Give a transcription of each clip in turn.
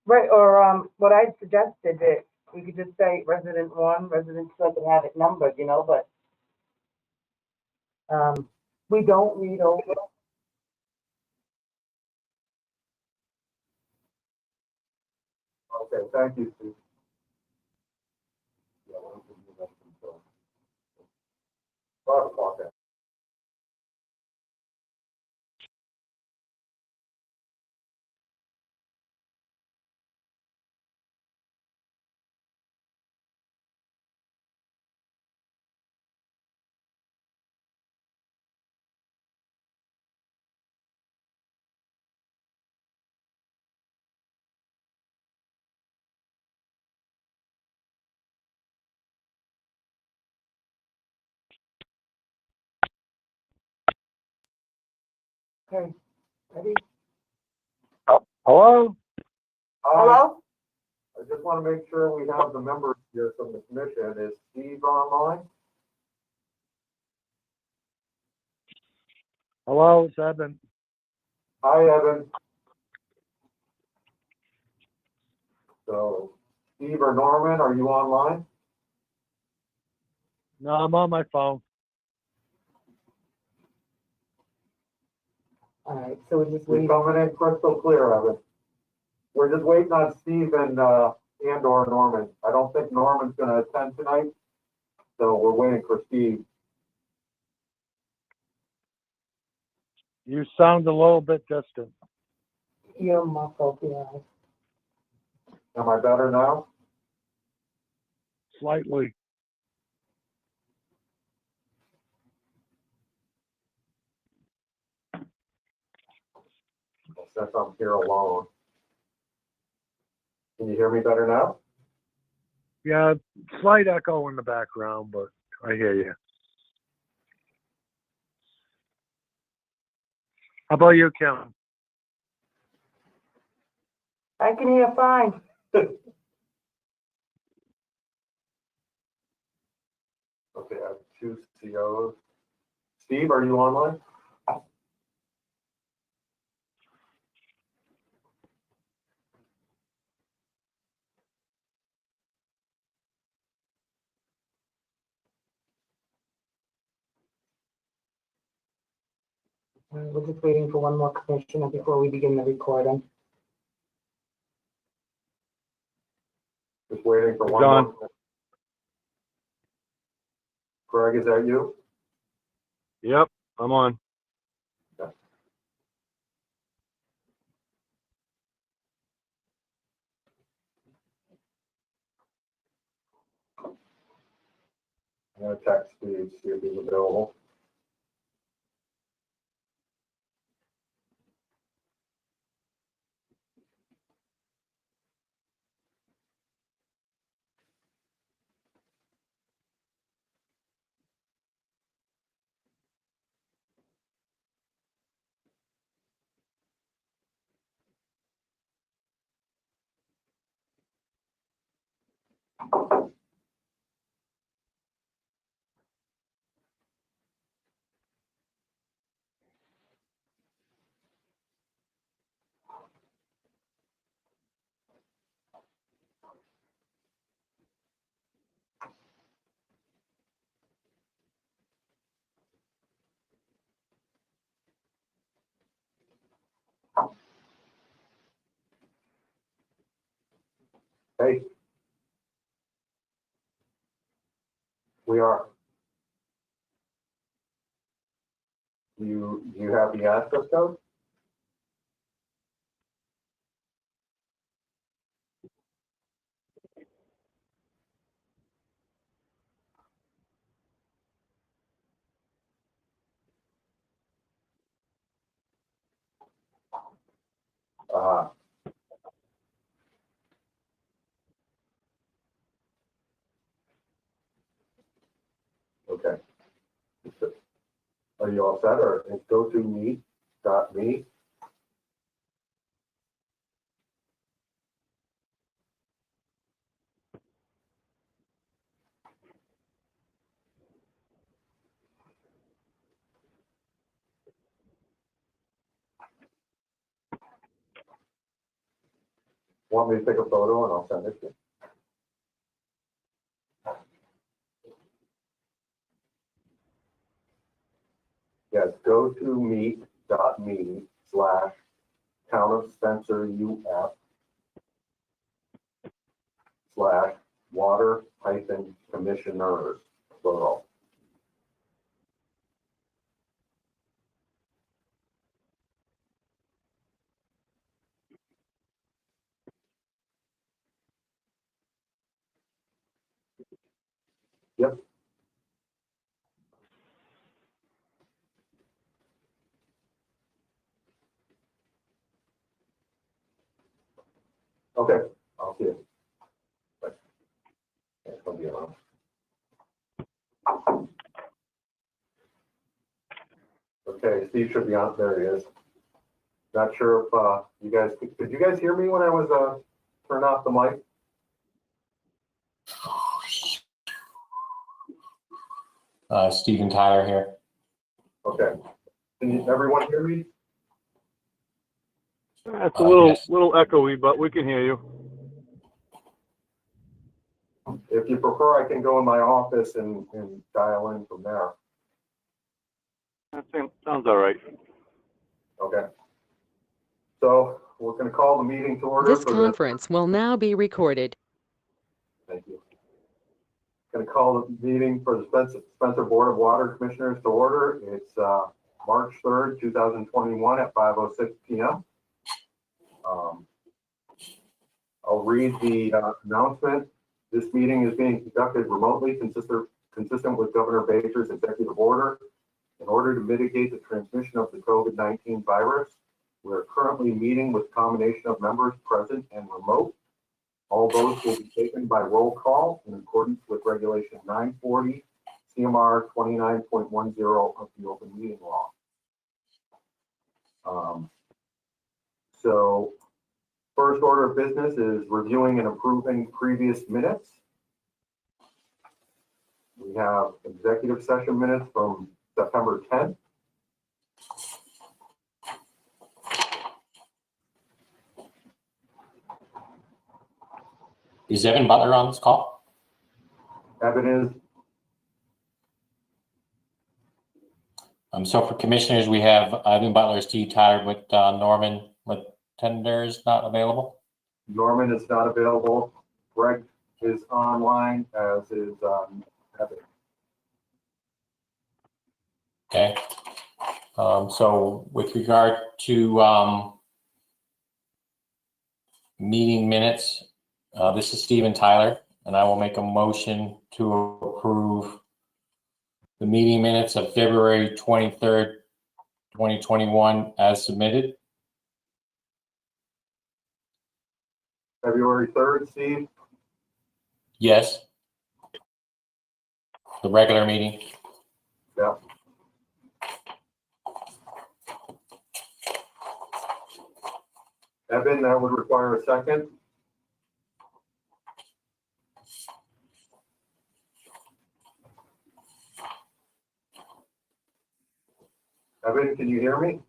Right, or what I suggested that we could just say resident one, resident two, I could have it numbered, but we don't read over. Okay, thank you, Steve. Yeah, well, we can do that until 5 o'clock. Okay, ready? Hello? Hello? I just want to make sure we have the members here from the commission. Is Steve online? Hello, it's Evan. Hi, Evan. So, Steve or Norman, are you online? No, I'm on my phone. All right, so we're just You're waiting. coming in crystal clear, Evan. We're just waiting on Steve and or Norman. I don't think Norman's going to attend tonight, so we're waiting for Steve. You sound a little bit distant. You're muffled, yeah. Am I better now? Slightly. Since I'm here alone. Can you hear me better now? Yeah, slight echo in the background, but I hear you. How about you, Kim? I can hear fine. Okay, I have 2 COs. Steve, are you online? We're just waiting for one more commissioner before we begin the recording. Just waiting for one John. more. Greg, is that you? Yep, I'm on. Okay. I'm gonna text Steve, see if he's available. Hey. We are. You have the access code? Uh, okay. Are you all set or go to meet.me? Want me to take a photo and I'll send it to you? Yes, go to meet.me/town of Spencer UF /water-commissioners, plural. Yep. Okay, I'll see you. Bye. It's gonna be around. Okay, Steve should be on. There he is. Not sure if you guys could you guys hear me when I was turned off the mic? Stephen Tyler here. Okay. Can everyone hear me? It's a little Yes. little echoey, but we can hear you. If you prefer, I can go in my office and dial in from there. That sounds all right. Okay. So we're going to call the meeting to order. This conference will now be recorded. Thank you. Going to call the meeting for the Spencer Board of Water Commissioners to order. It's March 3rd, 2021 at 5:06 p.m. I'll read the announcement. This meeting is being conducted remotely, consistent with Governor Baker's executive order. In order to mitigate the transmission of the COVID-19 virus, we are currently meeting with a combination of members present and remote. All votes will be taken by roll call in accordance with Regulation 940 CMR 29.10 of the Open Meeting Law. So first order of business is reviewing and approving previous minutes. We have executive session minutes from September 10th. Is Evan Butler on this call? Evan is. So for commissioners, we have Evan Butler, Steve Tyler, with Norman Tender is not available. Norman is not available. Greg is online, as is Evan. Okay. So with regard to meeting minutes, this is Stephen Tyler, and I will make a motion to approve the meeting minutes of February 23rd, 2021 as submitted. February 3rd, Steve? Yes. The regular meeting. Yeah. Evan, that would require a second. Evan, can you hear me?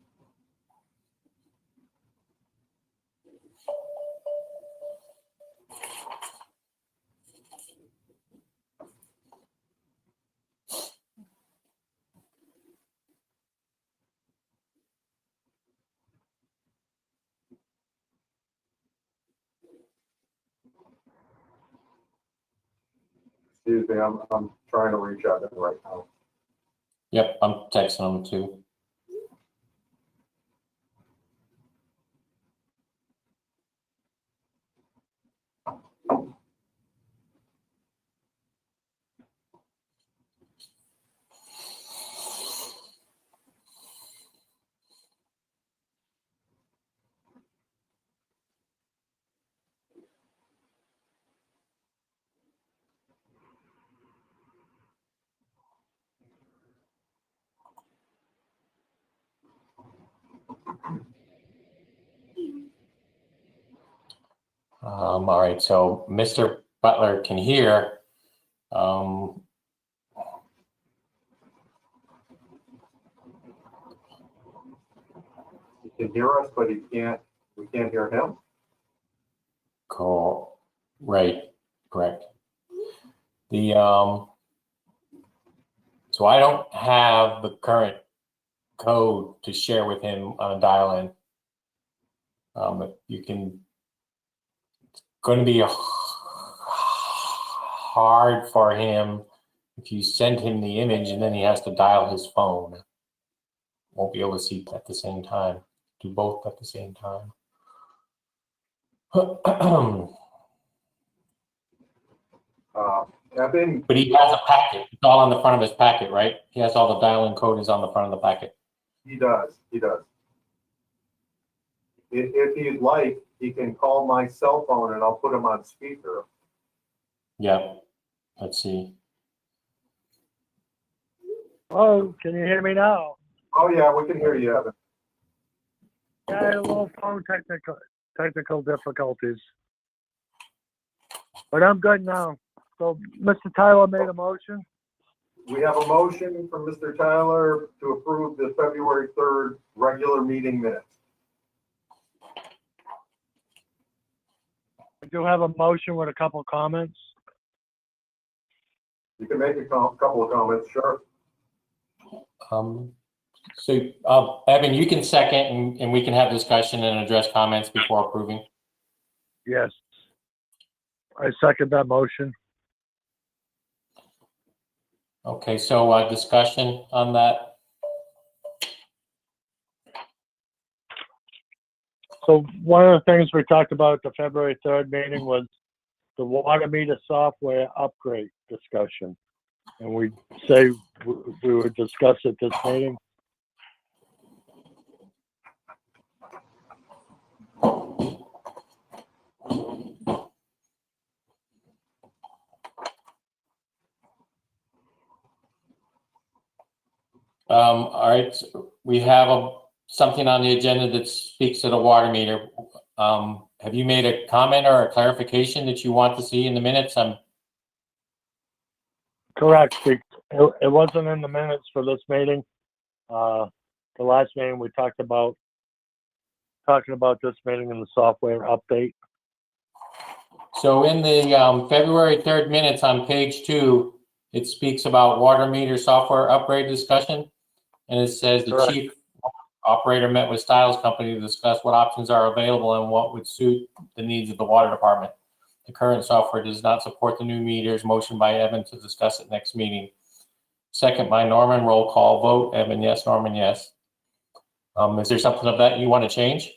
Excuse me, I'm trying to reach out to him right now. Yep, I'm texting them too. All right, so Mr. Butler can hear. He can hear us, but we can't hear him. Right, correct. The, so I don't have the current code to share with him on a dial-in. But you can, it's going to be hard for him if you send him the image and then he has to dial his phone. Won't be able to see at the same time, do both at the same time. Evan, But he has a packet. It's all on the front of his packet, right? He has all the dial-in code is on the front of the packet. he does. If he'd like, he can call my cell phone and I'll put him on speaker. Yeah. Let's see. Oh, can you hear me now? Oh, yeah, we can hear you, Evan. Yeah, I had a little phone technical difficulties. But I'm good now. So Mr. Tyler made a motion. We have a motion from Mr. Tyler to approve the February 3rd regular meeting minutes. I do have a motion with a couple comments. You can make a couple of comments, sure. So Evan, you can second and we can have discussion and address comments before approving. Yes. I second that motion. Okay, so discussion on that. So one of the things we talked about at the February 3rd meeting was the water meter software upgrade discussion. And we say we would discuss at this meeting. All right, so we have something on the agenda that speaks to the water meter. Have you made a comment or a clarification that you want to see in the minutes? Correct. It wasn't in the minutes for this meeting. The last meeting we talking about this meeting and the software update. So in the February 3rd minutes on page 2, it speaks about water meter software upgrade discussion. And it says the Correct. chief operator met with Stiles Company to discuss what options are available and what would suit the needs of the water department. The current software does not support the new meters. Motion by Evan to discuss at next meeting. Second by Norman. Roll call vote. Evan, yes. Norman, yes. Is there something of that you want to change?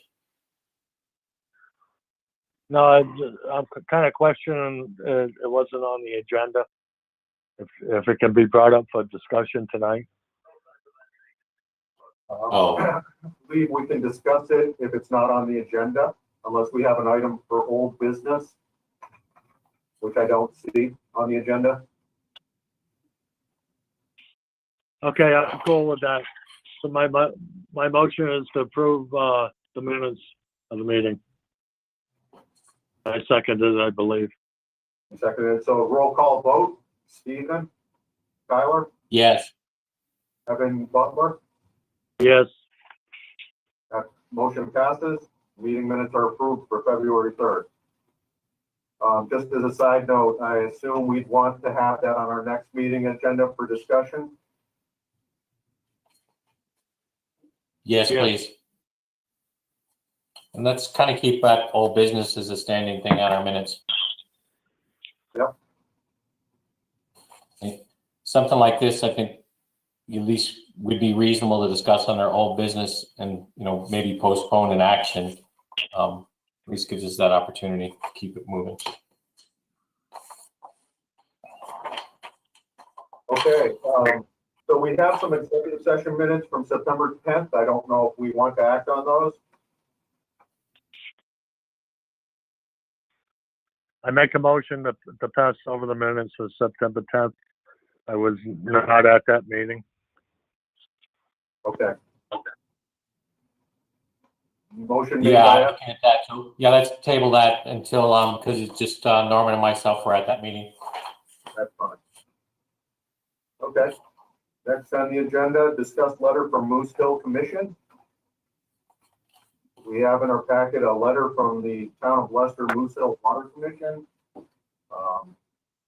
No, I'm kind of questioning it wasn't on the agenda. If it can be brought up for discussion tonight. I believe we can discuss it if it's not on the agenda, unless we have an item for old business, which I don't see on the agenda. Okay, I'm cool with that. So my motion is to approve the minutes of the meeting. I seconded it, I believe. Seconded. So roll call vote. Stephen, Tyler, Yes. Evan Butler. Yes. That motion passes. Meeting minutes are approved for February 3rd. Just as a side note, I assume we'd want to have that on our next meeting agenda for discussion. Yes, Yeah. please. And let's kind of keep that old business as a standing thing on our minutes. Yep. Something like this, I think at least would be reasonable to discuss on our old business and, maybe postpone an action. At least gives us that opportunity to keep it moving. Okay. So we have some executive session minutes from September 10th. I don't know if we want to act on those. I make a motion to pass over the minutes for September 10th. I was not at that meeting. Okay. Motion made Yeah, by I'm looking at that too. Yeah, let's table that until, because it's just Norman and myself were at that meeting. That's fine. Okay. Next on the agenda, discuss letter from Moose Hill Commission. We have in our packet a letter from the Town of Leicester Moose Hill Water Commission.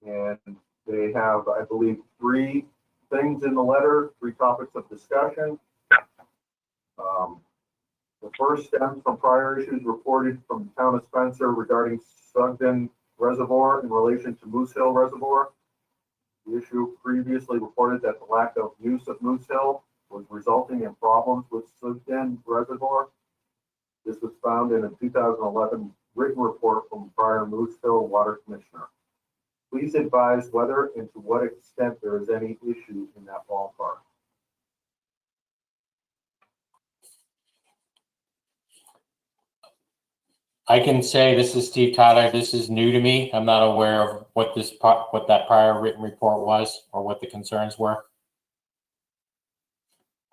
And they have, I believe, 3 things in the letter, 3 topics of discussion. The first stems from prior issues reported from the Town of Spencer regarding Sugden Reservoir in relation to Moose Hill Reservoir. The issue previously reported that the lack of use of Moose Hill was resulting in problems with Sugden Reservoir. This was found in a 2011 written report from prior Moose Hill Water Commissioner. Please advise whether and to what extent there is any issue in that ballpark. I can say, this is Steve Tyler. This is new to me. I'm not aware of what that prior written report was or what the concerns were.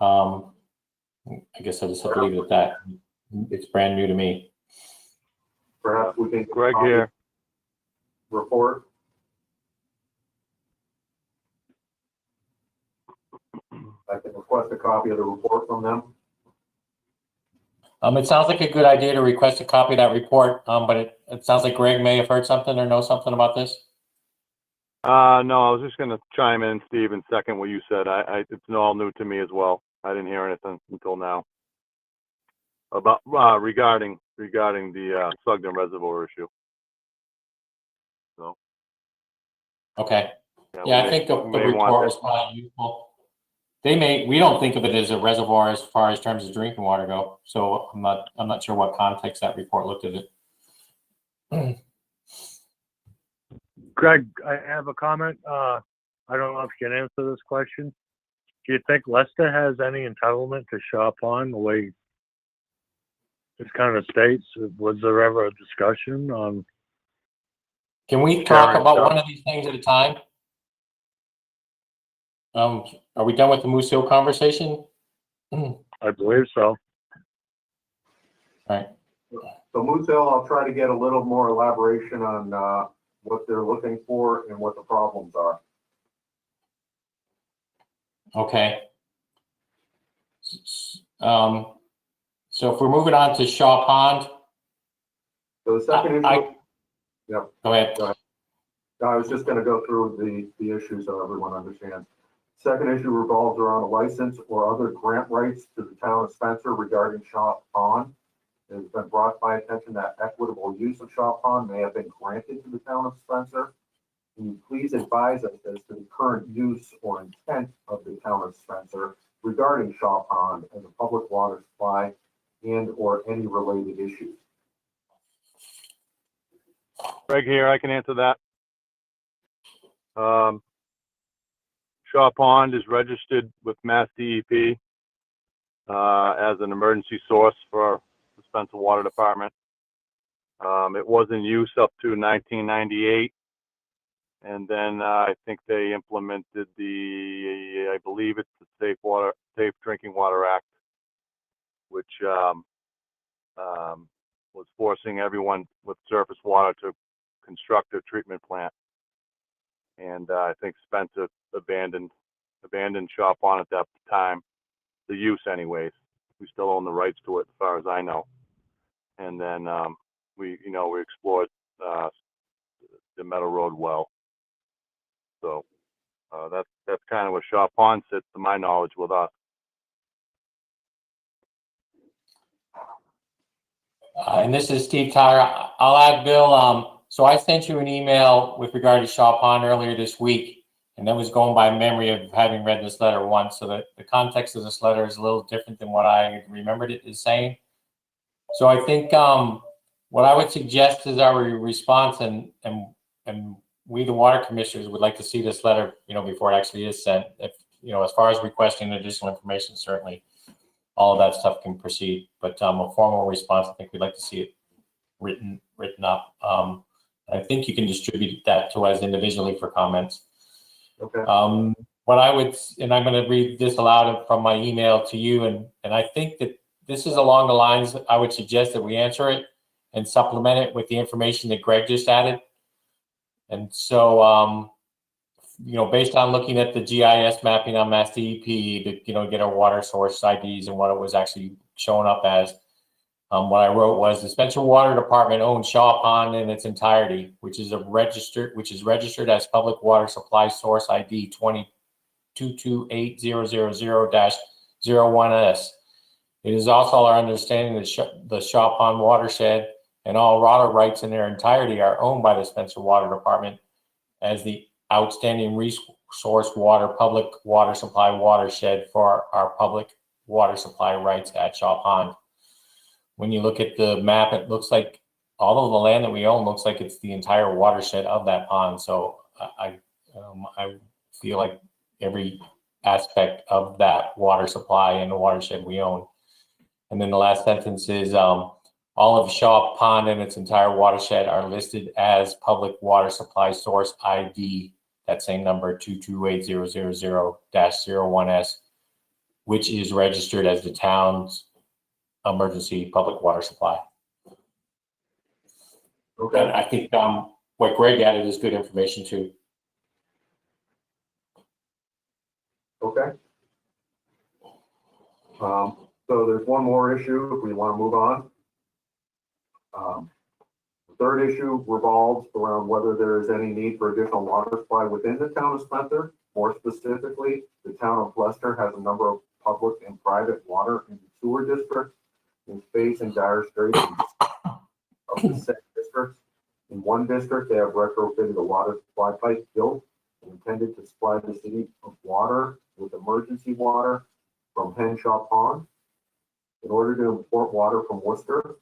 I guess I just have to leave it at that. It's brand new to me. Perhaps we can. Greg here. Report. I can request a copy of the report from them. It sounds like a good idea to request a copy of that report, but it sounds like Greg may have heard something or know something about this. No, I was just going to chime in, Steve, and second what you said. It's all new to me as well. I didn't hear anything until now about regarding the Sugden Reservoir issue. So. Okay. Yeah, I think the report was probably useful. We don't think of it as a reservoir as far as terms of drinking water go. So I'm not sure what context that report looked at it. Greg, I have a comment. I don't know if you can answer this question. Do you think Leicester has any entitlement to Shaw Pond the way it kind of states? Was there ever a discussion on? Can we talk about one of these things at a time? Are we done with the Moose Hill conversation? I believe so. All right. So Moose Hill, I'll try to get a little more elaboration on what they're looking for and what the problems are. Okay. So if we're moving on to Shaw Pond. So the second issue. Yeah. Go ahead. I was just going to go through the issues so everyone understands. Second issue revolves around a license or other grant rights to the Town of Spencer regarding Shaw Pond. It has been brought to my attention that equitable use of Shaw Pond may have been granted to the Town of Spencer. Can you please advise us as to the current use or intent of the Town of Spencer regarding Shaw Pond as a public water supply and or any related issues? Greg here, I can answer that. Shaw Pond is registered with Mass DEP as an emergency source for the Spencer Water Department. It was in use up to 1998, and then I think they implemented I believe it's the Safe Drinking Water Act, which was forcing everyone with surface water to construct a treatment plant. And I think Spencer abandoned Shaw Pond at that time, the use anyways. We still own the rights to it as far as I know. And then we explored the Meadow Road well. So that's kind of where Shaw Pond sits, to my knowledge, with us. And this is Steve Tyler. I'll add Bill. So I sent you an email with regard to Shaw Pond earlier this week, and that was going by memory of having read this letter once. So that the context of this letter is a little different than what I remembered it as saying. So I think what I would suggest is our response, and we, the water commissioners, would like to see this letter, before it actually is sent. If as far as requesting additional information, certainly all of that stuff can proceed. But a formal response, I think we'd like to see it written up. I think you can distribute that to us individually for comments. Okay. What I would, and I'm going to read this aloud from my email to you, and I think that this is along the lines I would suggest that we answer it and supplement it with the information that Greg just added. And so, based on looking at the GIS mapping on Mass DEP to, get our water source IDs and what it was actually showing up as, What I wrote was the Spencer Water Department owns Shaw Pond in its entirety, which is registered as public water supply source ID 228000-01S. It is also our understanding that the Shaw Pond watershed and all water rights in their entirety are owned by the Spencer Water Department as the outstanding resource water public water supply watershed for our public water supply rights at Shaw Pond. When you look at the map, it looks like all of the land that we own looks like it's the entire watershed of that pond. So I feel like every aspect of that water supply and the watershed we own. And then the last sentence is all of Shaw Pond and its entire watershed are listed as public water supply source ID, that same number 228000-01S, which is registered as the town's emergency public water supply. Okay. And I think what Greg added is good information too. Okay. So there's one more issue if we want to move on. The third issue revolves around whether there is any need for additional water supply within the town of Spencer. More specifically, the town of Leicester has a number of public and private water and sewer districts in face and dire straits of the said districts. In one district, they have retrofitted a water supply pipe built and intended to supply the city of water with emergency water from Henshaw Pond in order to import water from Worcester.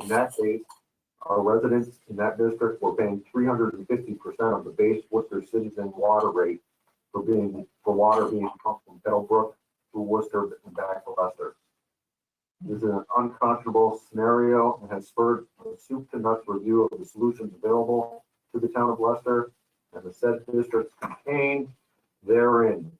In that case, our residents in that district were paying 350% of the base Worcester citizen water rate for water being pumped from Kettlebrook through Worcester and back to Leicester. This is an unconscionable scenario and has spurred a soup to nuts review of the solutions available to the town of Leicester and the said districts contained therein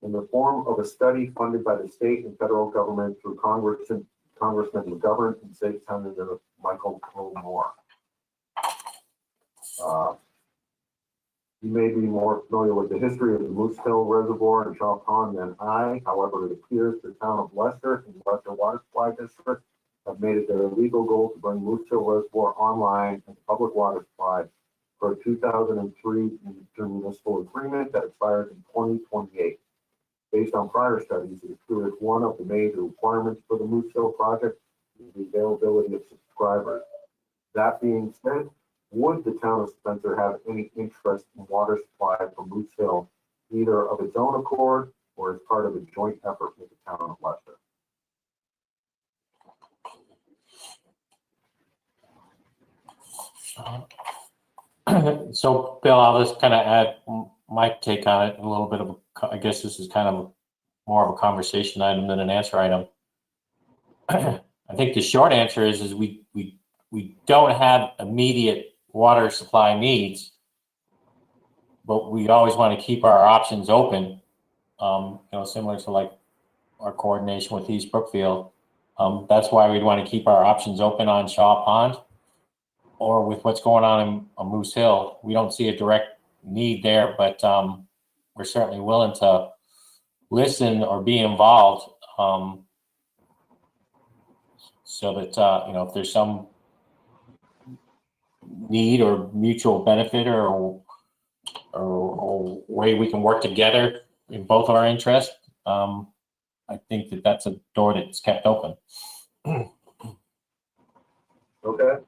in the form of a study funded by the state and federal government through Congressman McGovern and State Senator Michael Moore. You may be more familiar with the history of the Moose Hill Reservoir and Shaw Pond than I. However, it appears the town of Leicester and the Leicester Water Supply District have made it their legal goal to bring Moose Hill Reservoir online as public water supply for a 2003 intermunicipal agreement that expires in 2028. Based on prior studies, it appears one of the major requirements for the Moose Hill project is the availability of subscribers. That being said, would the town of Spencer have any interest in water supply from Moose Hill, either of its own accord or as part of a joint effort with the town of Leicester? So Bill, I'll just kind of add my take on it. A little bit of, I guess this is kind of more of a conversation item than an answer item. I think the short answer is we don't have immediate water supply needs, but we always want to keep our options open. Similar to like our coordination with East Brookfield. That's why we'd want to keep our options open on Shaw Pond or with what's going on Moose Hill. We don't see a direct need there, but we're certainly willing to listen or be involved so that, if there's some need or mutual benefit or way we can work together in both our interests, I think that's a door that's kept open. Okay.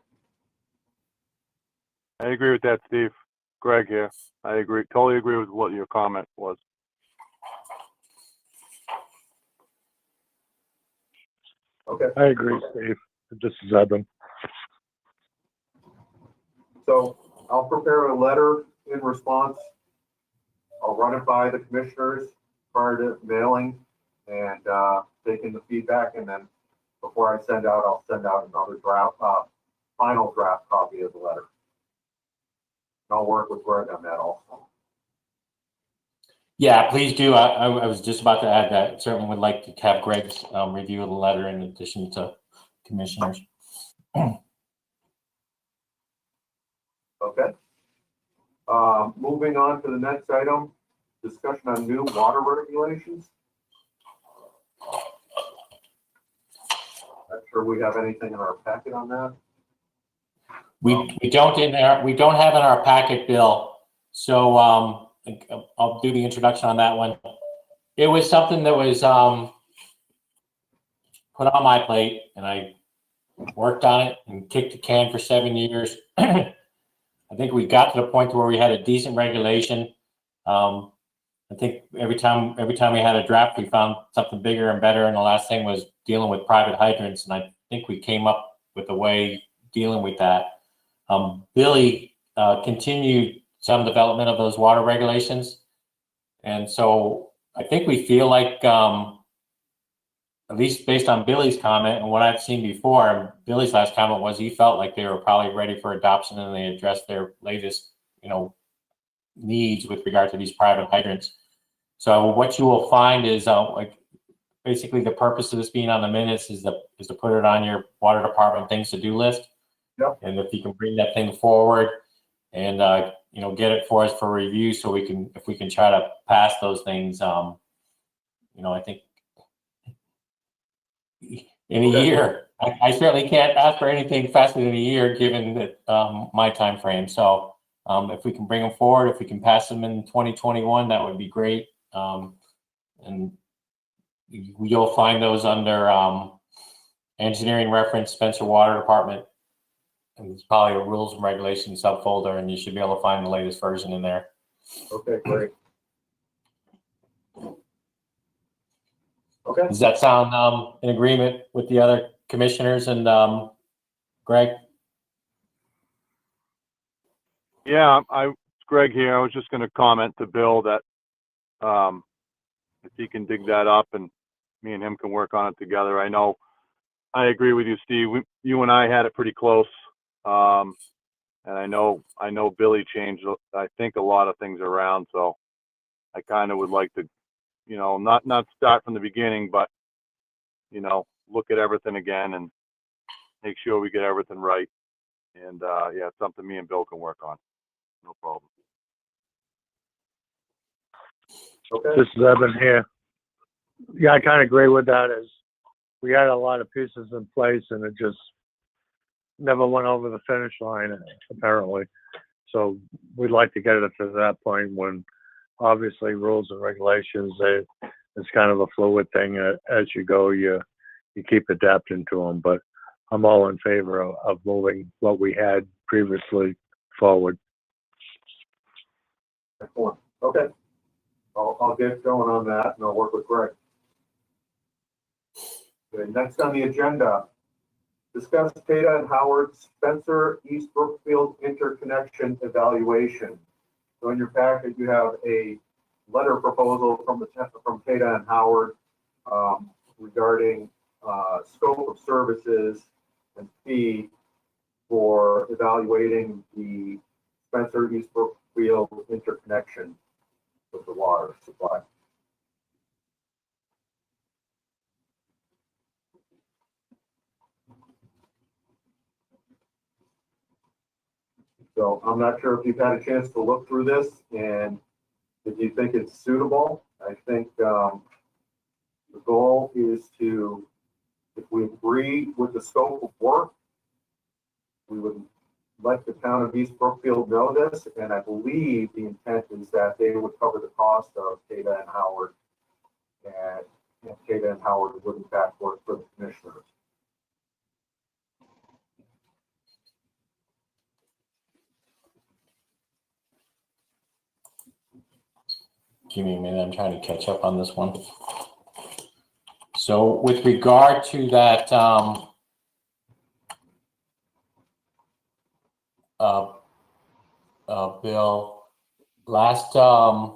I agree with that, Steve. Greg here. I agree. Totally agree with what your comment was. Okay. I agree, Steve. This is Evan. So I'll prepare a letter in response. I'll run it by the commissioners prior to mailing and taking the feedback. And then before I send out, I'll send out another draft, final draft copy of the letter. And I'll work with Greg on that also. Yeah, please do. I was just about to add that. Certainly would like to have Greg's review of the letter in addition to commissioners. Okay. Moving on to the next item, discussion on new water regulations. Not sure we have anything in our packet on that. We don't have in our packet, Bill. So I'll do the introduction on that one. It was something that was put on my plate, and I worked on it and kicked the can for 7 years. I think we got to the point where we had a decent regulation. I think every time we had a draft, we found something bigger and better. And the last thing was dealing with private hydrants, and I think we came up with a way dealing with that. Billy continued some development of those water regulations, and so I think we feel like, at least based on Billy's comment and what I've seen before, Billy's last comment was he felt like they were probably ready for adoption and they addressed their latest, needs with regard to these private hydrants. So what you will find is like basically the purpose of this being on the minutes is to put it on your water department things to do list. Yep. And if you can bring that thing forward and get it for us for review, so if we can try to pass those things, I think in a year. I certainly can't ask for anything faster than a year, given that my time frame. So if we can bring them forward, if we can pass them in 2021, that would be great. And you'll find those under engineering reference, Spencer Water Department. And it's probably a rules and regulations subfolder, and you should be able to find the latest version in there. Okay, great. Okay. Does that sound in agreement with the other commissioners and Greg? Yeah, it's Greg here. I was just going to comment to Bill that if he can dig that up and me and him can work on it together. I agree with you, Steve. You and I had it pretty close. And I know Billy changed, I think, a lot of things around. So I kind of would like to, not start from the beginning, but, look at everything again and make sure we get everything right. And yeah, it's something me and Bill can work on. No problem. Okay. This is Evan here. Yeah, I kind of agree with that. As we had a lot of pieces in place and it just never went over the finish line, apparently. So we'd like to get it to that point when obviously rules and regulations, it's kind of a fluid thing. As you go, you keep adapting to them. But I'm all in favor of moving what we had previously forward. Excellent. Okay. I'll get going on that and I'll work with Greg. Okay, next on the agenda, discuss Tata and Howard Spencer East Brookfield interconnection evaluation. So in your packet, you have a letter proposal from Tata and Howard regarding scope of services and fee for evaluating the Spencer East Brookfield interconnection with the water supply. So I'm not sure if you've had a chance to look through this and if you think it's suitable. I think the goal is to, if we agree with the scope of work, we would let the town of East Brookfield know this, and I believe the intent is that they would cover the cost of Tata and Howard, and Tata and Howard would in fact work for the commissioners. Give me a minute, I'm trying to catch up on this one. So with regard to that, Bill, last, trying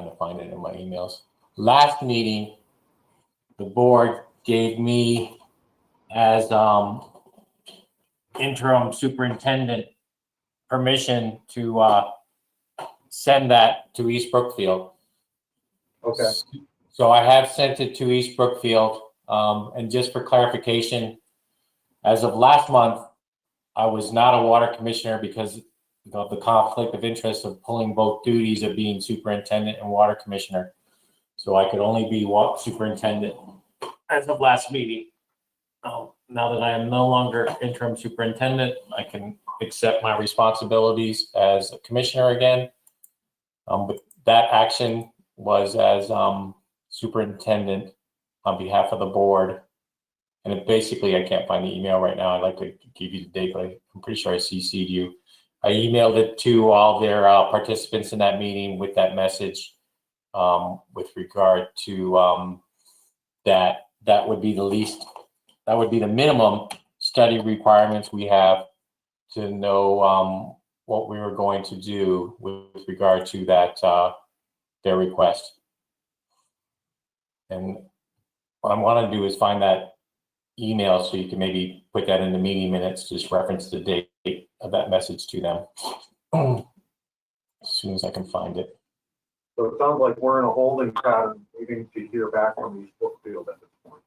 to find it in my emails. Last meeting, the board gave me as interim superintendent permission to send that to East Brookfield. Okay. So I have sent it to East Brookfield. And just for clarification, as of last month, I was not a water commissioner because of the conflict of interest of pulling both duties of being superintendent and water commissioner. So I could only be superintendent as of last meeting. now that I am no longer interim superintendent, I can accept my responsibilities as a commissioner again. But that action was as superintendent on behalf of the board. And it basically, I can't find the email right now. I'd like to give you the date, but I'm pretty sure I CC'd you. I emailed it to all their participants in that meeting with that message with regard to that would be the least, that would be the minimum study requirements we have to know what we were going to do with regard to that, their request. And what I want to do is find that email so you can maybe put that in the meeting minutes, just reference the date of that message to them as soon as I can find it. So it sounds like we're in a holding pattern, waiting to hear back from East Brookfield at this point.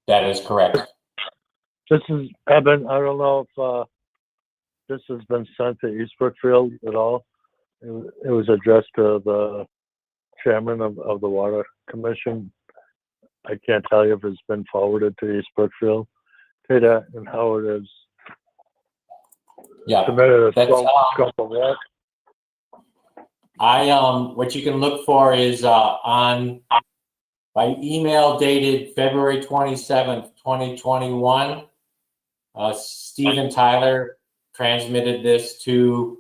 That is correct. This is Evan. I don't know if this has been sent to East Brookfield at all. It was addressed to the chairman of the Water Commission. I can't tell you if it's been forwarded to East Brookfield. Data and how it is Yeah, submitted a that's, scope of work. what you can look for is on by email dated February 27th, 2021. Stephen Tyler transmitted this to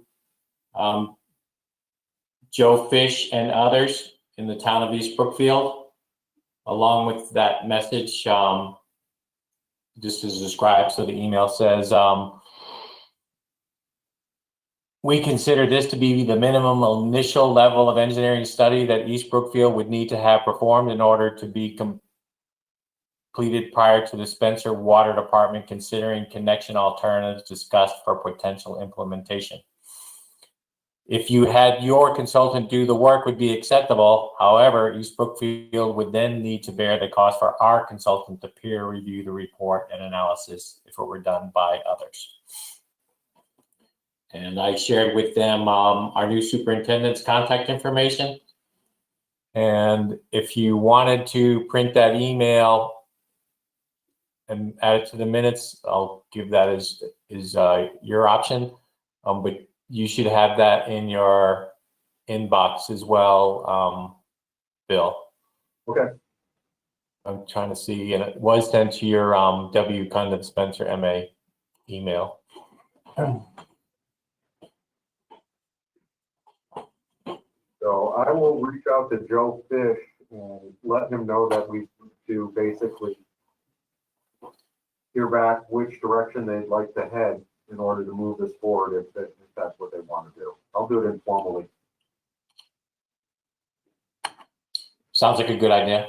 Joe Fish and others in the town of East Brookfield. Along with that message, just as described. So the email says, we consider this to be the minimum initial level of engineering study that East Brookfield would need to have performed in order to be completed prior to the Spencer Water Department considering connection alternatives discussed for potential implementation. If you had your consultant do the work would be acceptable. However, East Brookfield would then need to bear the cost for our consultant to peer review the report and analysis if it were done by others. And I shared with them our new superintendent's contact information. And if you wanted to print that email and add it to the minutes, I'll give that as your option. But you should have that in your inbox as well, Bill. Okay. I'm trying to see, and it was sent to your W. Cundon Spencer MA email. So I will reach out to Joe Fish and let him know that we need to basically hear back which direction they'd like to head in order to move this forward if that's what they want to do. I'll do it informally. Sounds like a good idea.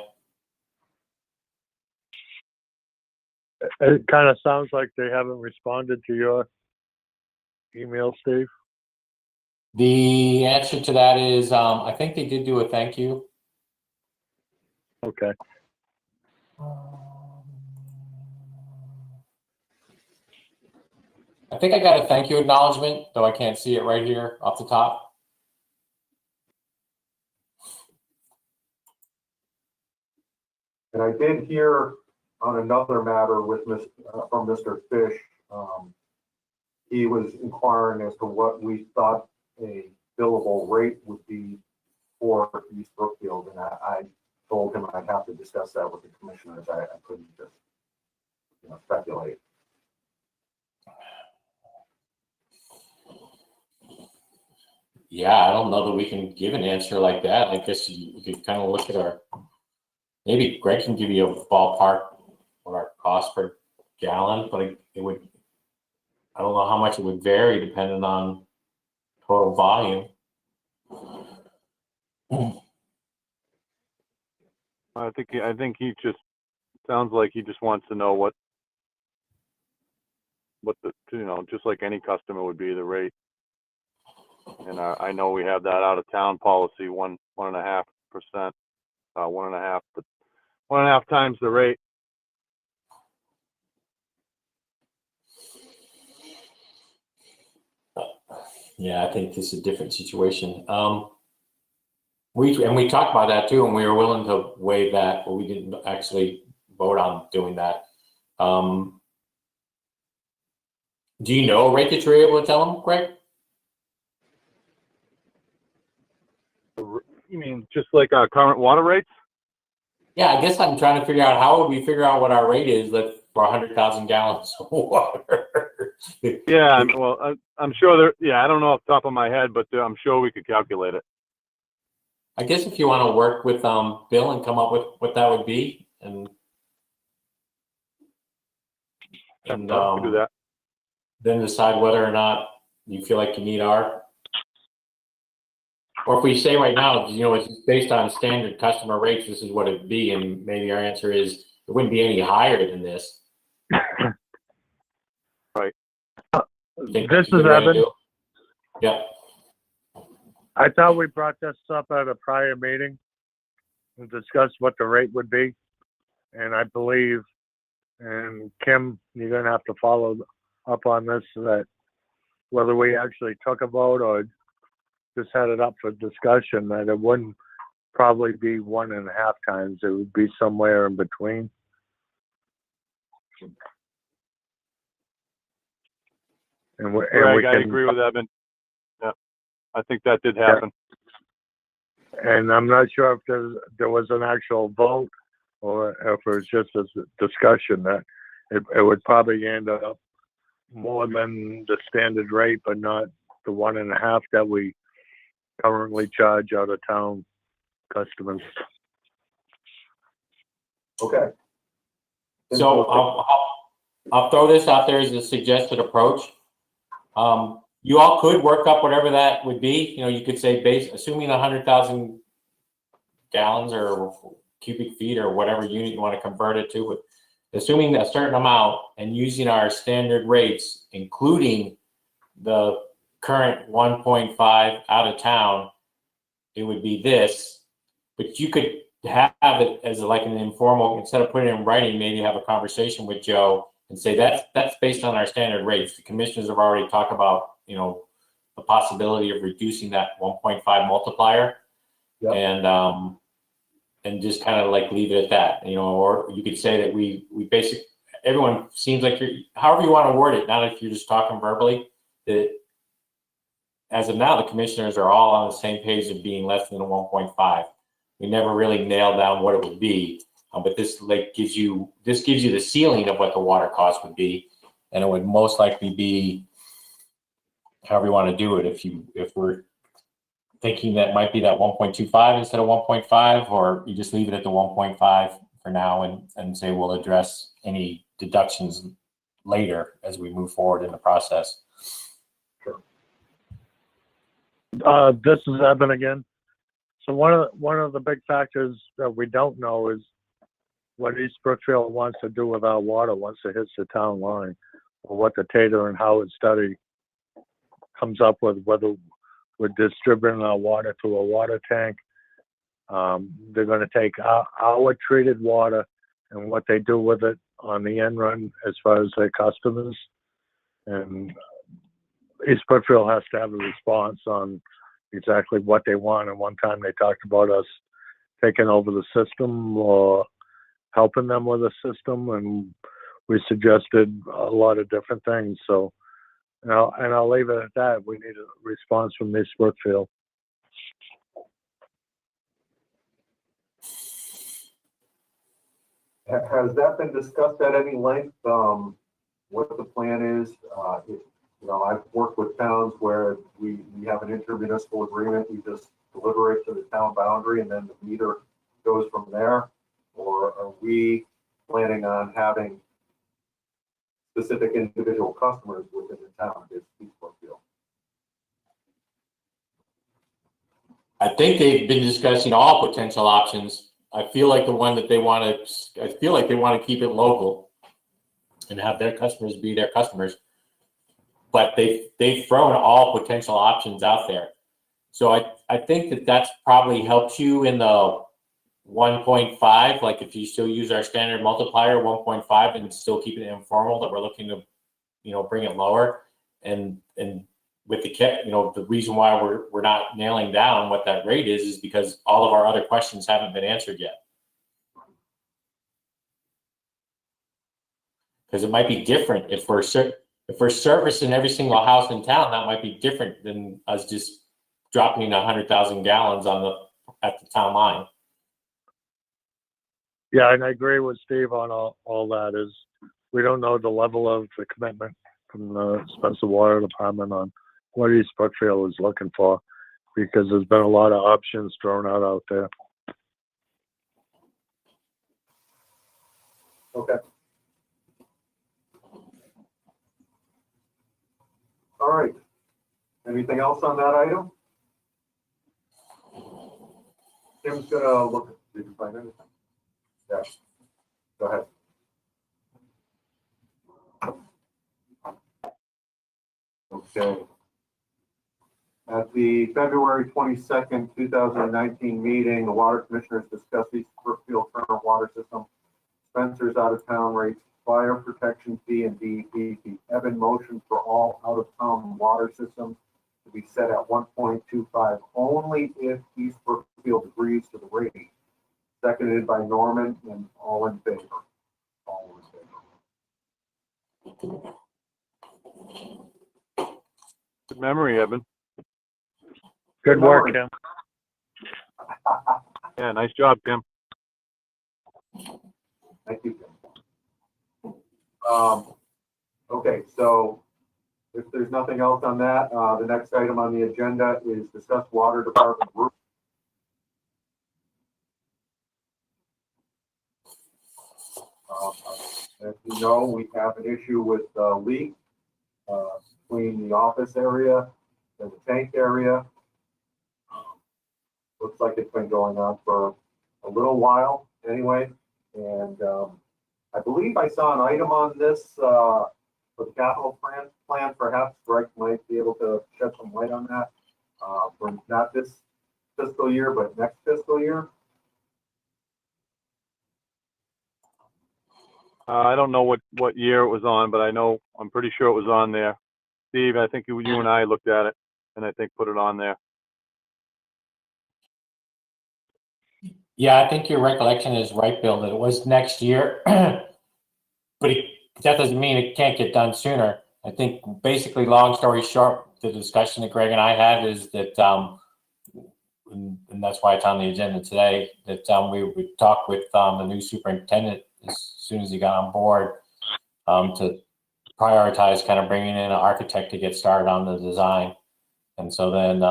It kind of sounds like they haven't responded to your email, Steve. The answer to that is, I think they did do a thank you. Okay. I think I got a thank you acknowledgement, though I can't see it right here off the top. And I did hear on another matter with from Mr. Fish, he was inquiring as to what we thought a billable rate would be for East Brookfield, and I told him I'd have to discuss that with the commissioners. I couldn't just, speculate. Yeah, I don't know that we can give an answer like that. I guess you could kind of look at maybe Greg can give you a ballpark what our cost per gallon, but it would, I don't know how much it would vary depending on total volume. I think he just sounds like he just wants to know what the, just like any customer would be, the rate. And I know we have that out of town policy, 1.5%, 1.5 times the rate. Yeah, I think this is a different situation. We talked about that too, and we were willing to waive that, but we didn't actually vote on doing that. Do you know a rate that you're able to tell them, Greg? You mean just like our current water rates? Yeah, I guess I'm trying to figure out how would we figure out what our rate is for 100,000 gallons of water. Yeah, well, I'm sure there. Yeah, I don't know off the top of my head, but I'm sure we could calculate it. I guess if you want to work with Bill and come up with what that would be, and We can do that. then decide whether or not you feel like you need our, or if we say right now, it's based on standard customer rates, this is what it'd be, and maybe our answer is it wouldn't be any higher than this. Right. This is Evan. Yeah. I thought we brought this up at a prior meeting and discussed what the rate would be. And I believe, and Kim, you're gonna have to follow up on this, that whether we actually took a vote or just had it up for discussion, that it wouldn't probably be 1.5 times. It would be somewhere in between. And we Greg, I can, agree with Evan. Yeah, I think that did happen. and I'm not sure if there was an actual vote or if it was just a discussion, that it would probably end up more than the standard rate, but not the 1.5 that we currently charge out of town customers. Okay. So I'll throw this out there as a suggested approach. You all could work up whatever that would be. You could say assuming 100,000 gallons or cubic feet or whatever unit you want to convert it to, but assuming a certain amount and using our standard rates, including the current 1.5 out of town, it would be this. But you could have it as like an informal, instead of putting it in writing, maybe have a conversation with Joe and say that's based on our standard rates. The commissioners have already talked about, the possibility of reducing that 1.5 multiplier. Yep. And just kind of like leave it at that, or you could say that we basically, everyone seems like however you want to word it, not if you're just talking verbally, that as of now, the commissioners are all on the same page of being less than a 1.5. We never really nailed down what it would be, but this gives you the ceiling of what the water cost would be, and it would most likely be however you want to do it. If we're thinking that might be that 1.25 instead of 1.5, or you just leave it at the 1.5 for now and say we'll address any deductions later as we move forward in the process. This is Evan again. So one of the big factors that we don't know is what East Brookfield wants to do with our water once it hits the town line, or what the Tater and Howard study comes up with, whether we're distributing our water to a water tank. They're going to take our treated water and what they do with it on the end run as far as their customers. And East Brookfield has to have a response on exactly what they want. And one time they talked about us taking over the system or helping them with the system, and we suggested a lot of different things. So, I'll leave it at that. We need a response from East Brookfield. Has that been discussed at any length? What the plan is? I've worked with towns where we have an intermunicipal agreement. We just deliver it to the town boundary, and then the meter goes from there. Or are we planning on having specific individual customers within the town? It's East Brookfield. I think they've been discussing all potential options. I feel like they want to keep it local and have their customers be their customers. But they've thrown all potential options out there. So I think that's probably helps you in the 1.5, like if you still use our standard multiplier 1.5 and still keep it informal, that we're looking to, bring it lower. And with the reason why we're not nailing down what that rate is because all of our other questions haven't been answered yet. Because it might be different if we're servicing every single house in town. That might be different than us just dropping 100,000 gallons at the town line. Yeah, and I agree with Steve on all that. Is we don't know the level of the commitment from the Spencer Water Department on what East Brookfield is looking for, because there's been a lot of options thrown out there. Okay. All right. Anything else on that item? Tim's gonna look. Did you find anything? Yeah. Go ahead. Okay. At the February 22nd, 2019 meeting, the Water Commissioners discussed East Brookfield current water system, Spencer's out-of-town rates, fire protection fee, and DEP fee. Have in motion for all out-of-town water systems to be set at 1.25 only if East Brookfield agrees to the rate. Seconded by Norman, and all in favor. All in favor. Good memory, Evan. Good work, Tim. Yeah, nice job, Tim. Thank you. Okay, so if there's nothing else on that, the next item on the agenda is discuss water department roof. As you know, we have an issue with leak between the office area and the tank area. Looks like it's been going on for a little while anyway. And I believe I saw an item on this for the capital plan. Perhaps Greg might be able to shed some light on that for not this fiscal year, but next fiscal year. I don't know what year it was on, but I'm pretty sure it was on there. Steve, I think you and I looked at it, and I think put it on there. Yeah, I think your recollection is right, Bill, that it was next year, but that doesn't mean it can't get done sooner. I think basically, long story short, the discussion that Greg and I had is that, and that's why it's on the agenda today, that we would talk with the new superintendent as soon as he got on board to prioritize kind of bringing in an architect to get started on the design. And so then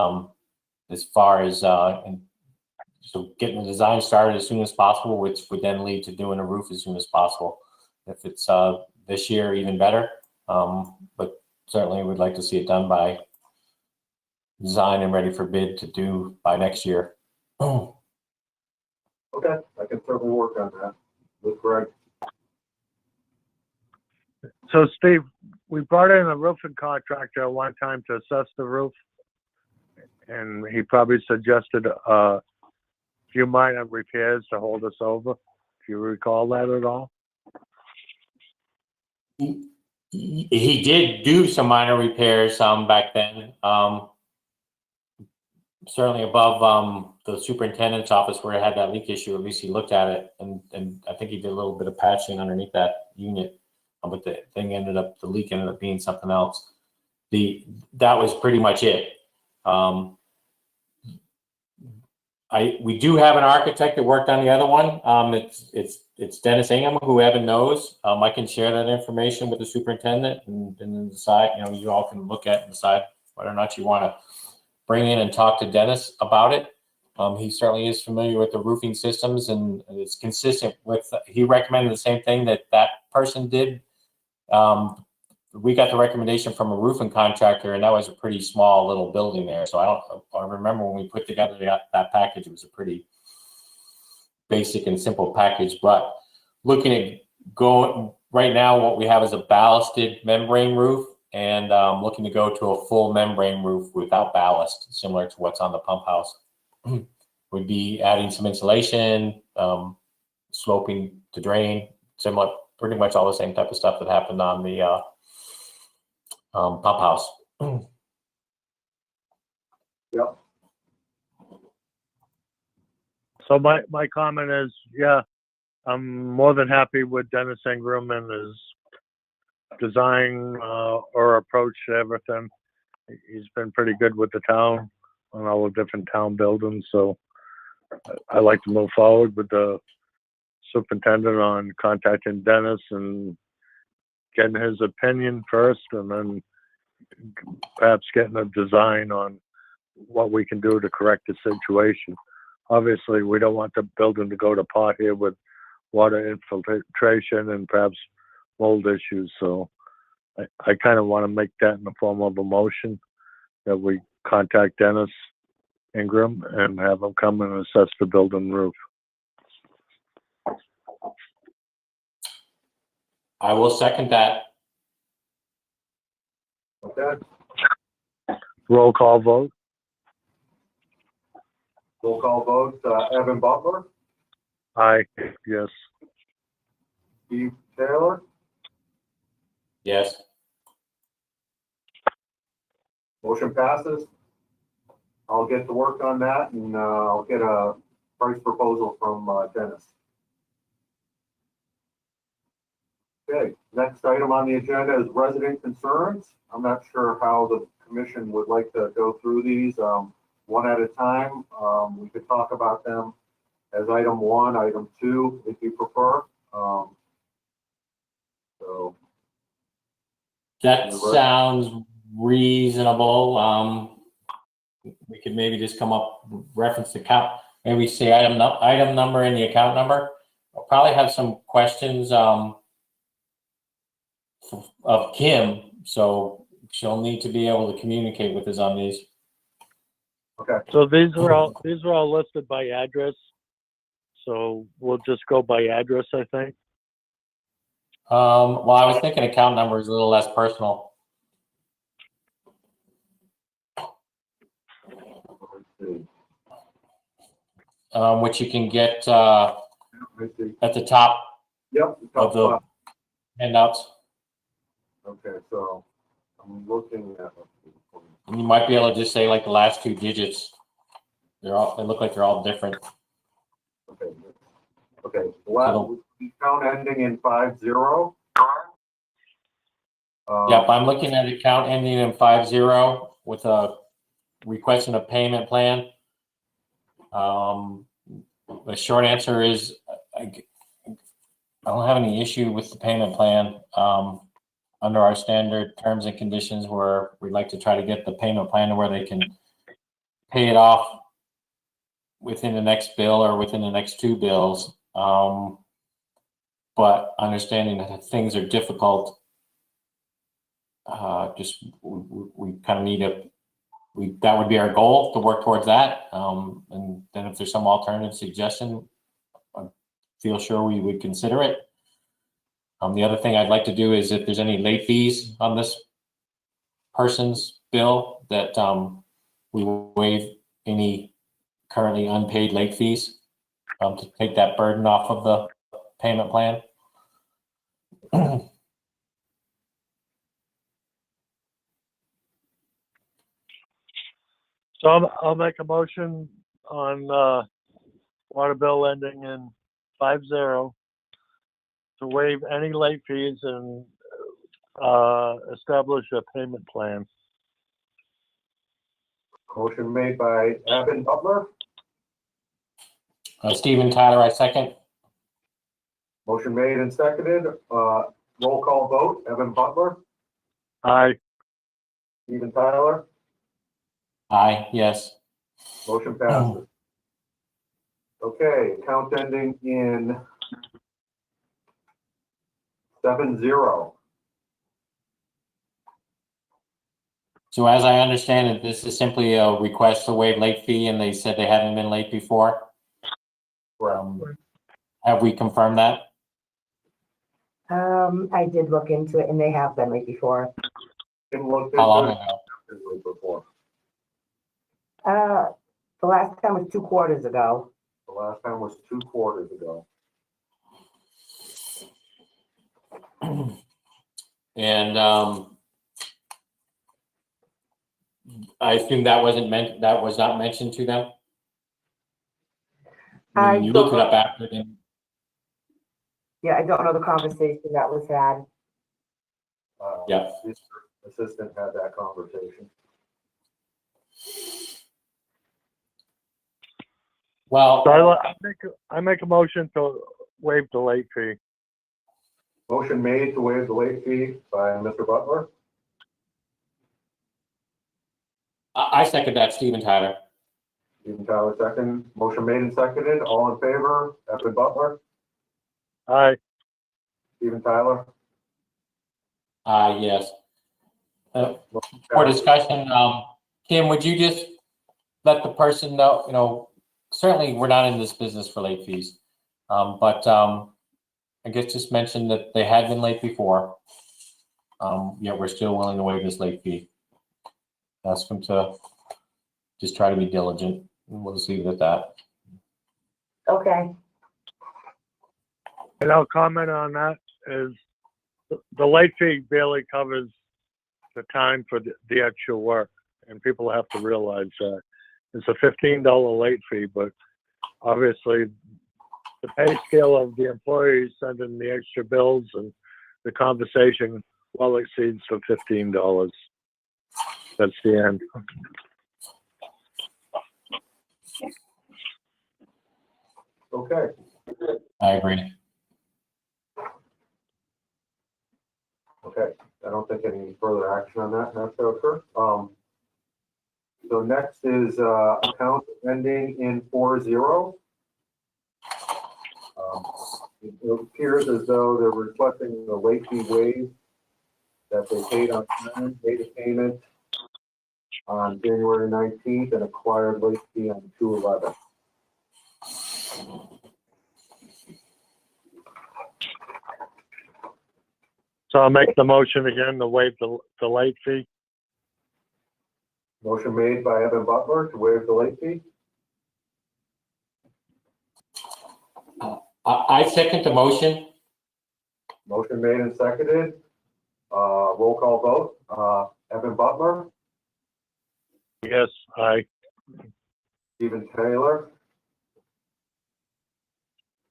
as far as so getting the design started as soon as possible, which would then lead to doing a roof as soon as possible. If it's this year, even better. But certainly we'd like to see it done by design and ready for bid to do by next year. Okay, I can certainly work on that with Greg. So, Steve, we brought in a roofing contractor at one time to assess the roof, and he probably suggested a few minor repairs to hold us over. Do you recall that at all? He did do some minor repairs back then, certainly above the superintendent's office where it had that leak issue. At least he looked at it, and I think he did a little bit of patching underneath that unit, but the leak ended up being something else. That was pretty much it. We do have an architect that worked on the other one. It's Dennis Ingham, who Evan knows. I can share that information with the superintendent and then decide, you all can look at and decide whether or not you want to bring in and talk to Dennis about it. He certainly is familiar with the roofing systems, and it's consistent with, he recommended the same thing that person did. We got the recommendation from a roofing contractor, and that was a pretty small little building there. So I remember when we put together that package, it was a pretty basic and simple package. But looking at going right now, what we have is a ballasted membrane roof, and looking to go to a full membrane roof without ballast, similar to what's on the pump house. Would be adding some insulation, sloping to drain, similar, pretty much all the same type of stuff that happened on the pump house. Yep. So my comment is, yeah, I'm more than happy with Dennis Ingram and his design or approach to everything. He's been pretty good with the town on all the different town buildings, so I like to move forward with the superintendent on contacting Dennis and getting his opinion first, and then perhaps getting a design on what we can do to correct the situation. Obviously, we don't want the building to go to pot here with water infiltration and perhaps mold issues. So I kind of want to make that in the form of a motion that we contact Dennis Ingram and have him come and assess the building roof. I will second that. Okay, Roll call vote. roll call vote, Evan Butler, Aye. Yes. Steve Taylor, Yes. motion passes. I'll get to work on that and I'll get a price proposal from Dennis. Okay, next item on the agenda is resident concerns. I'm not sure how the commission would like to go through these one at a time. We could talk about them as item one, item two, if you prefer. So That sounds reasonable. We could maybe just come up, reference the account, maybe say item number and the account number. I'll probably have some questions of Kim, so she'll need to be able to communicate with us on these. okay, So these are all listed by address. So we'll just go by address, I think. Well, I was thinking account number is a little less personal, let's see. which you can get Let's see. at the top Yep. of the handouts. Okay, so I'm looking at. You might be able to just say like the last two digits. They look like they're all different. Okay. Okay. The count ending in 50. Yep, I'm looking at account ending in 50 with a requesting a payment plan. The short answer is I don't have any issue with the payment plan. Under our standard terms and conditions, where we'd like to try to get the payment plan to where they can pay it off within the next bill or within the next two bills. But understanding that things are difficult, just we kind of need that would be our goal, to work towards that. And then if there's some alternative suggestion, I feel sure we would consider it. The other thing I'd like to do is if there's any late fees on this person's bill, that we waive any currently unpaid late fees to take that burden off of the payment plan. So I'll make a motion on water bill ending in 50 to waive any late fees and establish a payment plan. Motion made by Evan Butler. Stephen Tyler, I second. Motion made and seconded. Roll call vote. Evan Butler, Aye. Stephen Tyler. Aye, yes. Motion passes. Okay, account ending in 70. So as I understand it, this is simply a request to waive late fee, and they said they hadn't been late before. Have we confirmed that? I did look into it and they have been late before. Kim looked How long into ago? it before. The last time was 2 quarters ago. The last time was 2 quarters ago. And I assume that was not mentioned to them? When you look it up after them. Yeah, I don't know the conversation that was had. Yeah. The assistant had that conversation. Well, So I make a motion to waive the late fee. Motion made to waive the late fee by Mr. Butler, I second that, Steven Tyler. Stephen Tyler second. Motion made and seconded. All in favor? Evan Butler, Aye. Stephen Tyler. Yes. For Passes. discussion, Kim, would you just let the person know, certainly we're not in this business for late fees. But I guess just mention that they had been late before. Yet we're still willing to waive this late fee. Ask them to just try to be diligent, and we'll just leave it at that. Okay, And I'll comment on that is the late fee barely covers the time for the actual work. And people have to realize that it's a $15 late fee, but obviously the pay scale of the employees sending the extra bills and the conversation well exceeds the $15. That's the end. Okay. I agree. Okay, I don't think any further action on that has to occur. So next is account ending in 40. It appears as though they're requesting the late fee waived that they paid on time, made a payment on January 19th and acquired late fee on 2/11. So I'll make the motion again to waive the late fee. Motion made by Evan Butler to waive the late fee. I second the motion. Motion made and seconded. Roll call vote. Evan Butler, Yes, aye. Stephen Taylor,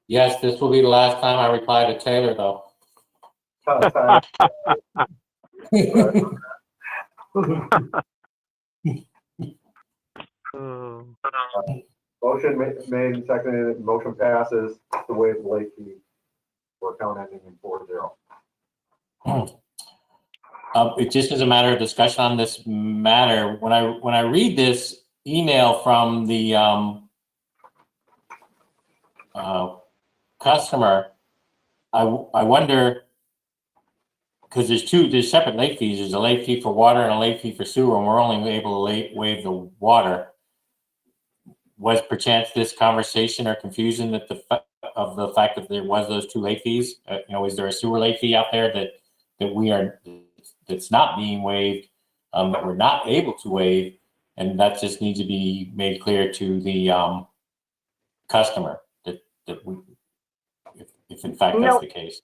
Yes, this will be the last time I reply to Taylor, though. Tyler, motion made and seconded. Motion passes to waive the late fee for account ending in 40. It just is a matter of discussion on this matter. When I read this email from the customer, I wonder, because there's separate late fees. There's a late fee for water and a late fee for sewer, and we're only able to waive the water. Was perchance this conversation or confusion of the fact that there was those two late fees? Is there a sewer late fee out there that's not being waived, that we're not able to waive, and that just needs to be made clear to the customer that we, if in fact that's No. the case.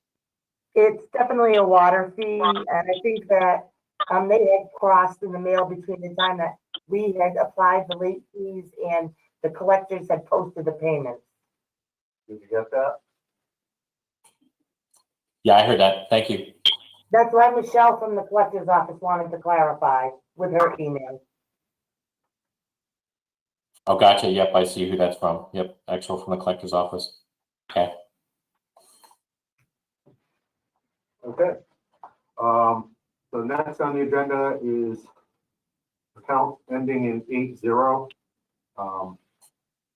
it's definitely a water fee, and I think that they had crossed in the mail between the time that we had applied the late fees and the collectors had posted the payments. Did you get that? Yeah, I heard that. Thank you. That's why Michelle from the collector's office wanted to clarify with her email. Oh, gotcha. Yep, I see who that's from. Yep, actual from the collector's office. Okay. Okay. So next on the agenda is account ending in 80.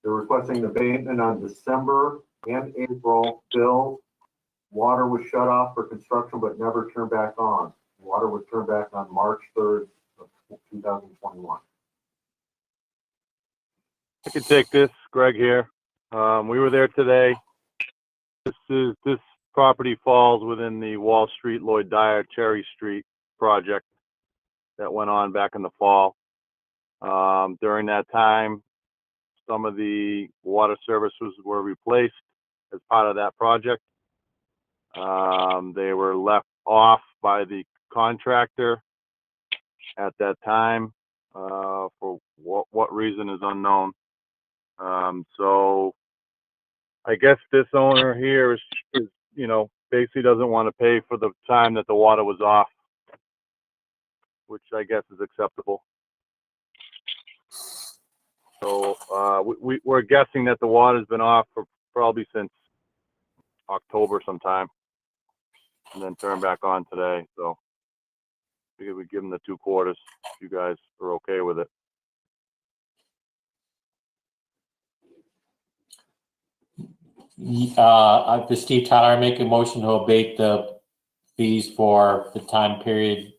They're requesting the abatement on December and April bill. Water was shut off for construction but never turned back on. Water was turned back on March 3rd of 2021. I can take this, Greg here. We were there today. This property falls within the Wall Street, Lloyd Dyer, Cherry Street project that went on back in the fall. During that time, some of the water services were replaced as part of that project. They were left off by the contractor at that time, for what reason is unknown. So I guess this owner here is basically doesn't want to pay for the time that the water was off which I guess is acceptable. So, we're guessing that the water's been off for probably since October sometime, and then turned back on today, so figured we'd give them the 2 quarters, if you guys are okay with it. Steve Tyler, I make a motion to abate the fees for the time period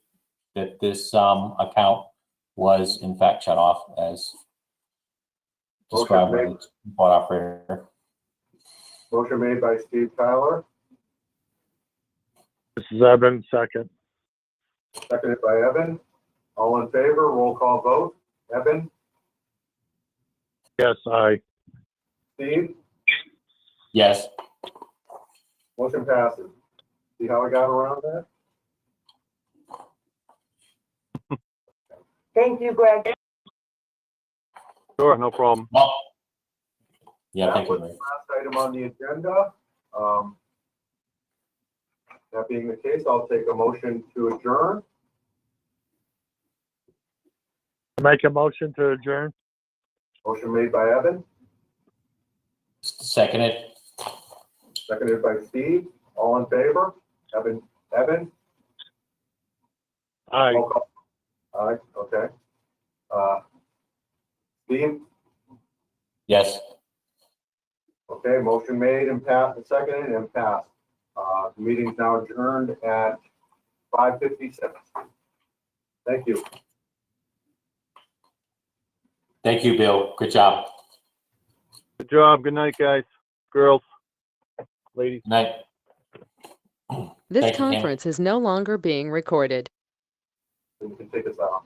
that this account was in fact shut off as described by the support operator. Motion made by Steve Tyler, This is Evan, second. seconded by Evan. All in favor, roll call vote. Evan, Yes, aye. Steve, Yes. motion passes. See how I got around that? Thank you, Greg. Sure, no problem. Well, yeah, That thank you. was the last item on the agenda. That being the case, I'll take a motion to adjourn. Make a motion to adjourn? Motion made by Evan, Seconded. seconded by Steve. All in favor? Evan, Aye. roll call. Aye, okay. Steve, Yes. okay, motion made and passed, and seconded and passed. The meeting's now adjourned at 5:56. Thank you. Thank you, Bill. Good job. Good job. Good night, guys, girls, ladies. Night. This Thank you, Ken. conference is no longer being recorded. You can take us out.